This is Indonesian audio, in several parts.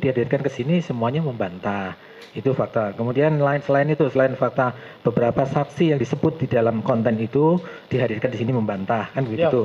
dihadirkan ke sini semuanya membantah. Itu fakta. Kemudian selain fakta, beberapa saksi yang disebut di dalam konten itu dihadirkan di sini membantah, kan begitu.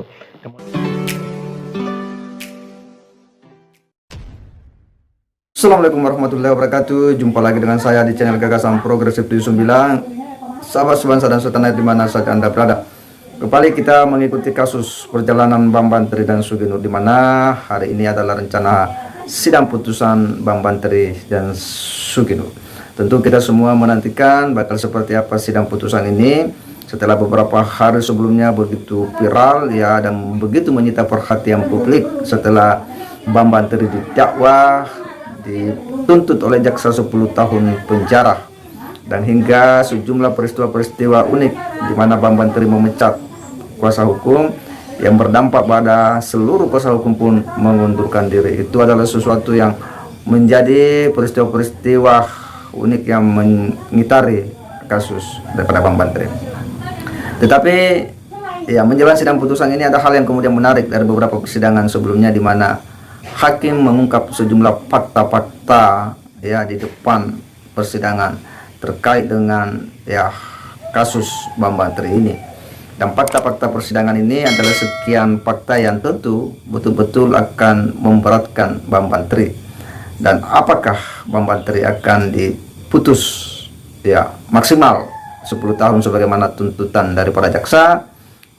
Assalamualaikum warahmatullahi wabarakatuh. Jumpa lagi dengan saya di channel Gagasan Progresif 79. Sahabat sebangsa dan setanah di mana saja Anda berada. Kembali kita mengikuti kasus perjalanan Bang Banteri dan Suginur, di mana hari ini adalah rencana sidang putusan Bang Banteri dan Suginur. Tentu kita semua menantikan bakal seperti apa sidang putusan ini setelah beberapa hari sebelumnya begitu viral ya, dan begitu menyita perhatian publik setelah Bang Banteri didakwa, dituntut oleh jaksa 10 tahun penjara, dan hingga sejumlah peristiwa-peristiwa unik di mana Bang Banteri memecat kuasa hukum yang berdampak pada seluruh kuasa hukum pun mengundurkan diri. Itu adalah sesuatu yang menjadi peristiwa-peristiwa unik yang mengitari kasus daripada Bang Banteri. Tetapi ya, menjelang sidang putusan ini ada hal yang kemudian menarik dari beberapa persidangan sebelumnya, di mana hakim mengungkap sejumlah fakta-fakta ya di depan persidangan terkait dengan ya kasus Bang Banteri ini. Dan fakta-fakta persidangan ini adalah sekian fakta yang tentu betul-betul akan memberatkan Bang Banteri. Dan apakah Bang Banteri akan diputus ya maksimal 10 tahun sebagaimana tuntutan daripada jaksa?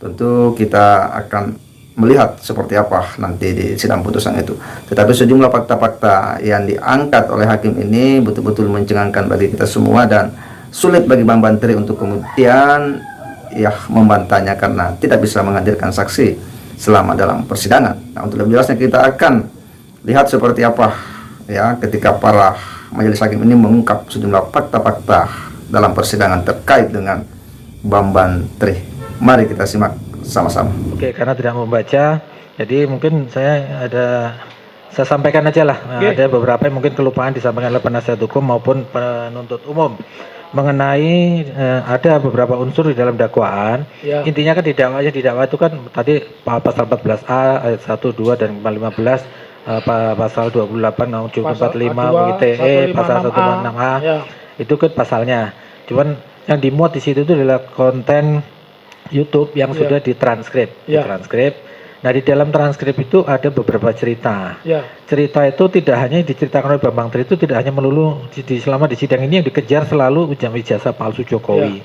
Tentu kita akan melihat seperti apa nanti di sidang putusan itu. Tetapi sejumlah fakta-fakta yang diangkat oleh hakim ini betul-betul mencengangkan bagi kita semua, dan sulit bagi Bang Banteri untuk kemudian ya membantahnya karena tidak bisa menghadirkan saksi selama dalam persidangan. Nah, untuk lebih jelasnya kita akan lihat seperti apa ya ketika para majelis hakim ini mengungkap sejumlah fakta-fakta dalam persidangan terkait dengan Bang Banteri. Mari kita simak sama-sama. Oke, karena tidak membaca, jadi mungkin saya sampaikan aja lah. Ada beberapa yang mungkin kelupaan disampaikan oleh penasihat hukum maupun penuntut umum mengenai ada beberapa unsur di dalam dakwaan. Intinya kan didakwa itu kan tadi pasal 14A ayat 1, 2 dan 15, pasal 28 745 ITE, pasal 146A itu kan pasalnya. Cuman yang dimuat di situ itu adalah konten YouTube yang sudah ditranskrip. Nah, di dalam transkrip itu ada beberapa cerita. Cerita itu tidak hanya diceritakan oleh Bang Banteri, itu tidak hanya melulu selama di sidang ini yang dikejar selalu ijazah palsu Jokowi.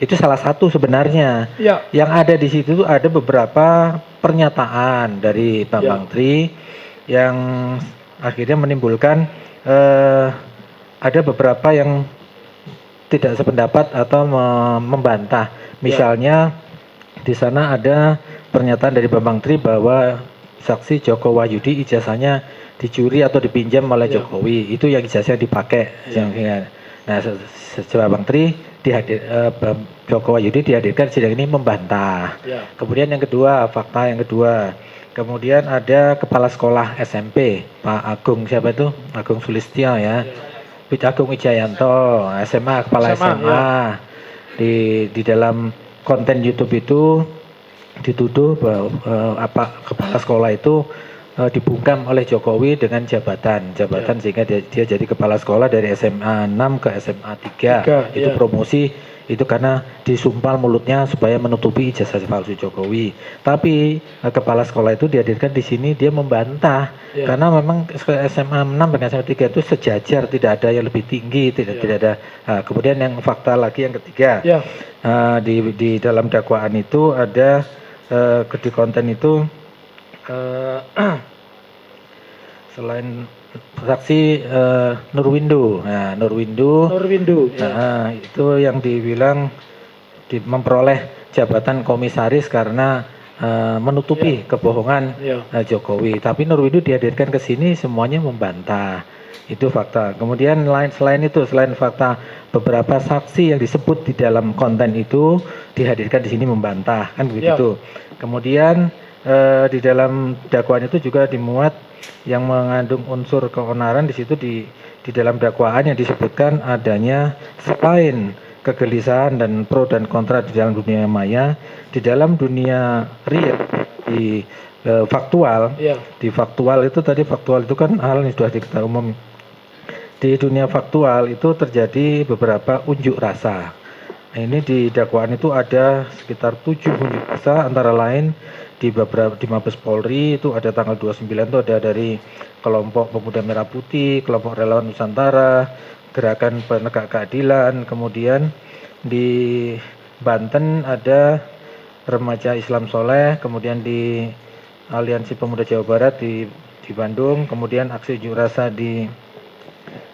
Itu salah satu sebenarnya. Yang ada di situ ada beberapa pernyataan dari Bang Banteri yang akhirnya menimbulkan ada beberapa yang tidak sependapat atau membantah. Misalnya di sana ada pernyataan dari Bang Banteri bahwa saksi Joko Wahyudi ijazahnya dicuri atau dipinjam oleh Jokowi. Itu yang ijazahnya dipakai. Nah, setelah Bang Banteri Joko Wahyudi dihadirkan sidang ini membantah. Kemudian yang kedua, fakta yang kedua. Kemudian ada kepala sekolah SMP, Pak Agung, siapa itu? Agung Sulistyo ya. Agung Wijayanto, SMA, kepala SMA. Di dalam konten YouTube itu dituduh bahwa kepala sekolah itu dibungkam oleh Jokowi dengan jabatan sehingga dia jadi kepala sekolah dari SMA 6 ke SMA 3. Itu promosi itu karena disumpal mulutnya supaya menutupi ijazah palsu Jokowi. Tapi kepala sekolah itu dihadirkan di sini, dia membantah karena memang SMA 6 dengan SMA 3 itu sejajar, tidak ada yang lebih tinggi, tidak ada. Kemudian yang fakta lagi yang ketiga, di dalam dakwaan itu ada di konten itu selain saksi Nurwindu. Nah, Nurwindu itu yang dibilang memperoleh jabatan komisaris karena menutupi kebohongan Jokowi. Tapi Nurwindu dihadirkan ke sini semuanya membantah. Itu fakta. Kemudian selain fakta, beberapa saksi yang disebut di dalam konten itu dihadirkan di sini membantah, kan begitu. Kemudian di dalam dakwaan itu juga dimuat yang mengandung unsur keonaran. Di situ di dalam dakwaan yang disebutkan adanya selain kegelisahan dan pro dan kontra di dalam dunia maya, di dalam dunia real, di faktual. Di faktual itu tadi, faktual itu kan hal yang sudah diketahui umum di dunia faktual itu terjadi beberapa unjuk rasa. Nah, ini di dakwaan itu ada sekitar 7 unjuk rasa, antara lain di Mabes Polri itu ada tanggal 29 itu ada dari kelompok Pemuda Merah Putih, kelompok Relawan Nusantara, Gerakan Penegak Keadilan, kemudian di Banten ada Remaja Islam Soleh, kemudian di Aliansi Pemuda Jawa Barat di Bandung, kemudian aksi unjuk rasa di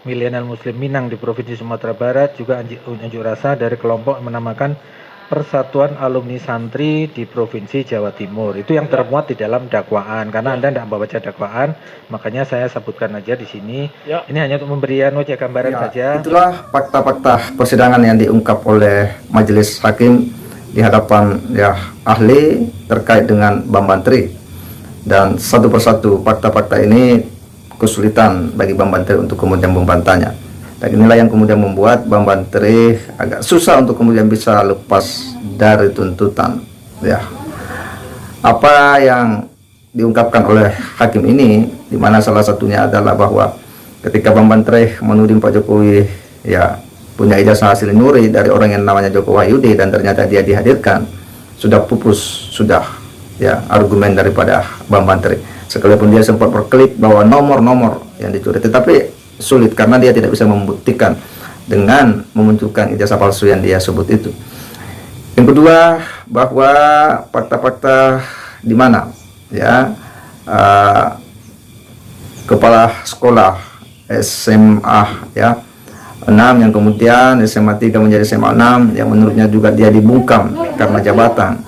Milenial Muslim Minang di Provinsi Sumatera Barat, juga unjuk rasa dari kelompok yang menamakan Persatuan Alumni Santri di Provinsi Jawa Timur. Itu yang termuat di dalam dakwaan. Karena Anda tidak membaca dakwaan, makanya saya sebutkan aja di sini. Ini hanya untuk memberikan gambaran saja. Itulah fakta-fakta persidangan yang diungkap oleh majelis hakim di hadapan ahli terkait dengan Bambang Tri. Dan satu persatu fakta-fakta ini kesulitan bagi Bambang Tri untuk kemudian membantahnya. Dan inilah yang kemudian membuat Bambang Tri agak susah untuk kemudian bisa lepas dari tuntutan. Apa yang diungkapkan oleh hakim ini, di mana salah satunya adalah bahwa ketika Bambang Tri menuding Pak Jokowi punya ijazah hasil nuri dari orang yang namanya Joko Wahyudi, dan ternyata dia dihadirkan, sudah pupus argumen daripada Bambang Tri. Sekalipun dia sempat berkelip bahwa nomor-nomor yang dicuri, tetapi sulit karena dia tidak bisa membuktikan dengan memunculkan ijazah palsu yang dia sebut itu. Yang kedua, bahwa fakta-fakta di mana kepala sekolah SMA 6 yang kemudian SMA 3 menjadi SMA 6 yang menurutnya juga dia dibungkam karena jabatan.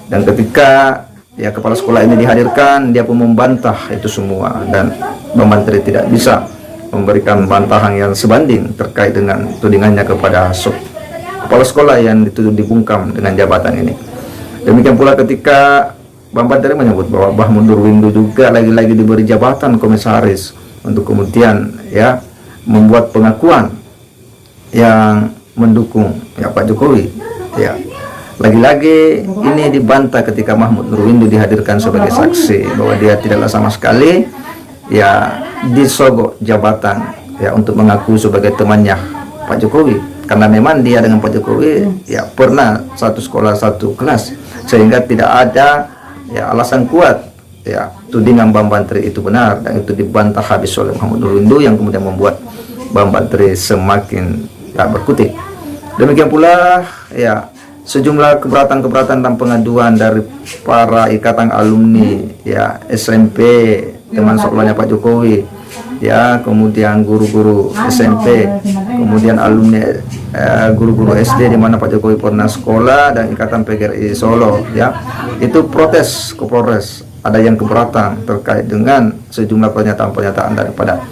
Dan ketika kepala sekolah ini dihadirkan, dia pun membantah itu semua, dan Bambang Tri tidak bisa memberikan bantahan yang sebanding terkait dengan tudingannya kepada kepala sekolah yang dituduh dibungkam dengan jabatan ini. Demikian pula ketika Bambang Tri menyebut bahwa Mbah Mundur Windu juga lagi-lagi diberi jabatan komisaris untuk kemudian membuat pengakuan yang mendukung Pak Jokowi. Lagi-lagi ini dibantah ketika Mahmud Nurwindu dihadirkan sebagai saksi bahwa dia tidaklah sama sekali disogok jabatan untuk mengaku sebagai temannya Pak Jokowi, karena memang dia dengan Pak Jokowi pernah satu sekolah satu kelas, sehingga tidak ada alasan kuat tudingan Bambang Tri itu benar, dan itu dibantah habis oleh Mahmud Nurwindu yang kemudian membuat Bambang Tri semakin berkutik. Demikian pula sejumlah keberatan-keberatan dan pengaduan dari para ikatan alumni SMP teman sekolahnya Pak Jokowi, kemudian guru-guru SMP, kemudian alumni guru-guru SD di mana Pak Jokowi pernah sekolah, dan ikatan PGRI Solo itu protes ke Polres. Ada yang keberatan terkait dengan sejumlah pernyataan-pernyataan daripada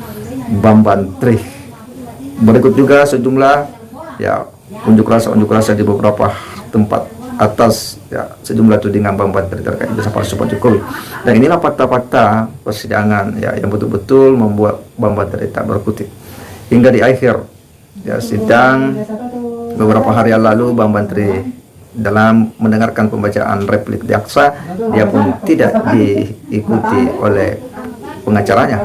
Bambang Tri. Berikut juga sejumlah unjuk rasa di beberapa tempat atas sejumlah tudingan Bambang Tri terkait ijazah palsu Pak Jokowi. Dan inilah fakta-fakta persidangan yang betul-betul membuat Bambang Tri tak berkutik. Hingga di akhir sidang beberapa hari yang lalu, Bambang Tri dalam mendengarkan pembacaan replik jaksa, dia pun tidak diikuti oleh pengacaranya.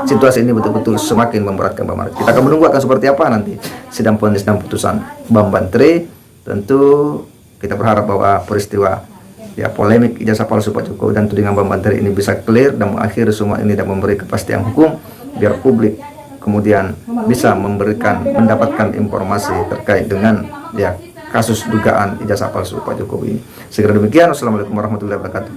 Situasi ini betul-betul semakin memberatkan Bambang Tri. Kita akan menunggu akan seperti apa nanti sidang vonis dan putusan Bambang Tri. Tentu kita berharap bahwa peristiwa polemik ijazah palsu Pak Jokowi dan tudingan Bambang Tri ini bisa clear dan mengakhiri semua ini dan memberi kepastian hukum, biar publik kemudian bisa mendapatkan informasi terkait dengan kasus dugaan ijazah palsu Pak Jokowi. Segera demikian. Wassalamualaikum warahmatullahi wabarakatuh.